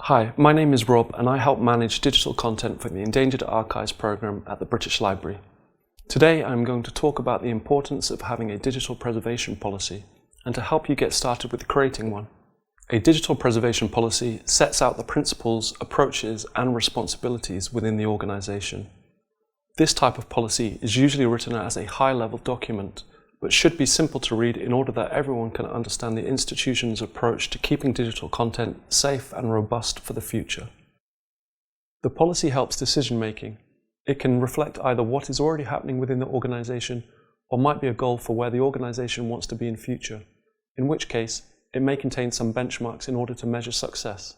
Hi, my name is Rob and I help manage digital content for the Endangered Archives program at the British Library. Today I'm going to talk about the importance of having a digital preservation policy and to help you get started with creating one. A digital preservation policy sets out the principles, approaches and responsibilities within the organisation. This type of policy is usually written as a high-level document, but should be simple to read in order that everyone can understand the institution's approach to keeping digital content safe and robust for the future. The policy helps decision-making. It can reflect either what is already happening within the organisation or might be a goal for where the organisation wants to be in future, in which case it may contain some benchmarks in order to measure success.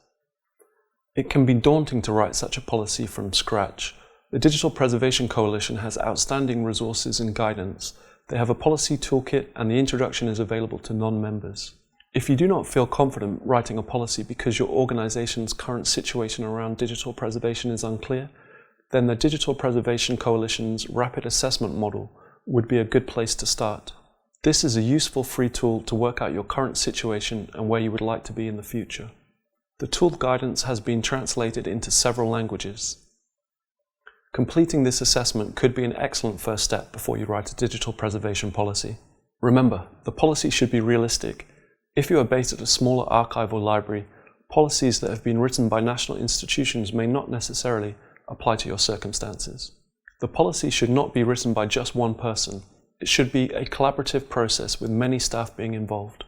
It can be daunting to write such a policy from scratch. The Digital Preservation Coalition has outstanding resources and guidance. They have a policy toolkit and the introduction is available to non-members. If you do not feel confident writing a policy because your organisation's current situation around digital preservation is unclear, then the Digital Preservation Coalition's Rapid Assessment Model would be a good place to start. This is a useful free tool to work out your current situation and where you would like to be in the future. The tool guidance has been translated into several languages. Completing this assessment could be an excellent first step before you write a digital preservation policy. Remember, the policy should be realistic. If you are based at a smaller archive or library, policies that have been written by national institutions may not necessarily apply to your circumstances. The policy should not be written by just one person. It should be a collaborative process with many staff being involved.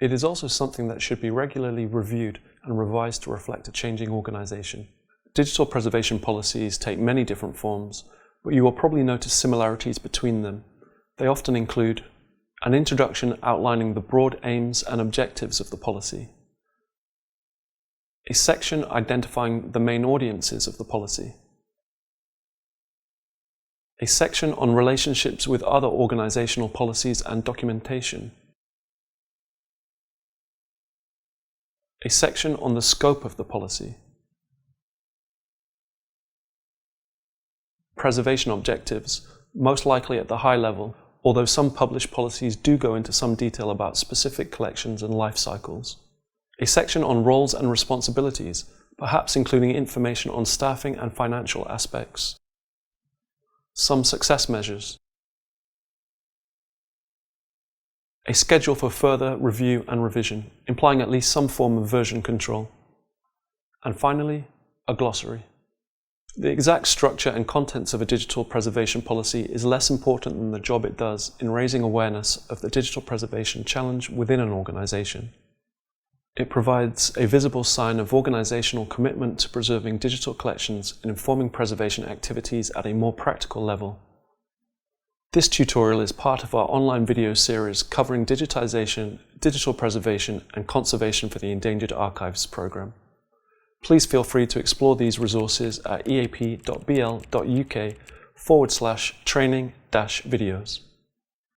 It is also something that should be regularly reviewed and revised to reflect a changing organisation. Digital preservation policies take many different forms, but you will probably notice similarities between them. They often include an introduction outlining the broad aims and objectives of the policy, a section identifying the main audiences of the policy, a section on relationships with other organisational policies and documentation, a section on the scope of the policy, preservation objectives, most likely at the high level, although some published policies do go into some detail about specific collections and life cycles. A section on roles and responsibilities, perhaps including information on staffing and financial aspects. Some success measures. A schedule for further review and revision, implying at least some form of version control. And finally, a glossary. The exact structure and contents of a digital preservation policy is less important than the job it does in raising awareness of the digital preservation challenge within an organisation. It provides a visible sign of organisational commitment to preserving digital collections and informing preservation activities at a more practical level. This tutorial is part of our online video series covering digitisation, digital preservation and conservation for the Endangered Archives programme. Please feel free to explore these resources at eap.bl.uk/training-videos.